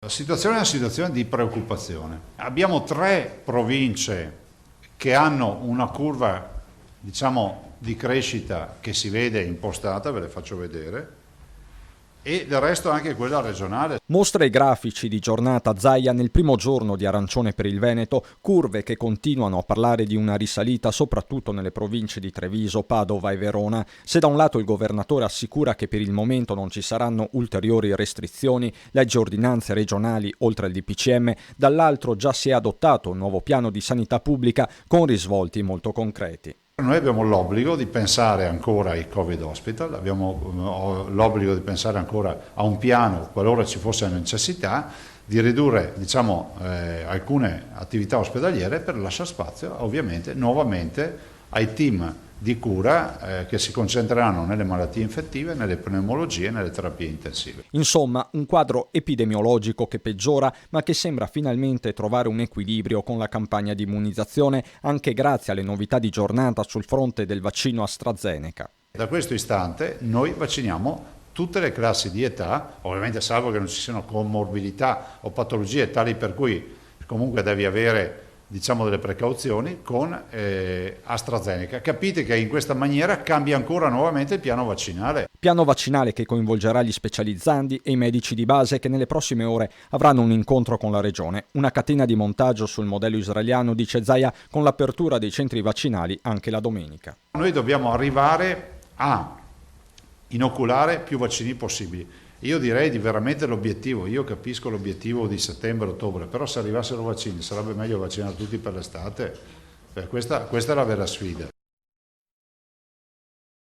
La situazione è una situazione di preoccupazione. Abbiamo 3 province che hanno una curva, diciamo, di crescita che si vede impostata, ve le faccio vedere, e del resto anche quella regionale. Mostra i grafici di giornata Zaia nel primo giorno di arancione per il Veneto, curve che continuano a parlare di una risalita soprattutto nelle province di Treviso, Padova e Verona. Se da un lato il governatore assicura che per il momento non ci saranno ulteriori restrizioni, legge ordinanze regionali oltre al DPCM, dall'altro già si è adottato un nuovo piano di sanità pubblica con risvolti molto concreti. Noi abbiamo l'obbligo di pensare ancora ai Covid Hospital, abbiamo l'obbligo di pensare ancora a un piano, qualora ci fosse la necessità, di ridurre, diciamo, alcune attività ospedaliere per lasciare spazio ovviamente nuovamente ai team di cura che si concentreranno nelle malattie infettive, nelle pneumologie e nelle terapie intensive. Insomma, un quadro epidemiologico che peggiora, ma che sembra finalmente trovare un equilibrio con la campagna di immunizzazione, anche grazie alle novità di giornata sul fronte del vaccino AstraZeneca. Da questo istante noi vacciniamo tutte le classi di età, ovviamente salvo che non ci siano comorbidità o patologie tali per cui comunque devi avere, diciamo, delle precauzioni con AstraZeneca. Capite che in questa maniera cambia ancora nuovamente il piano vaccinale. Piano vaccinale che coinvolgerà gli specializzandi e i medici di base che nelle prossime ore avranno un incontro con la regione. Una catena di montaggio sul modello israeliano, dice Zaia, con l'apertura dei centri vaccinali anche la domenica. Noi dobbiamo arrivare a inoculare più vaccini possibili. Io direi di veramente l'obiettivo, io capisco l'obiettivo di settembre-ottobre, però se arrivassero vaccini sarebbe meglio vaccinare tutti per l'estate. Questa è la vera sfida.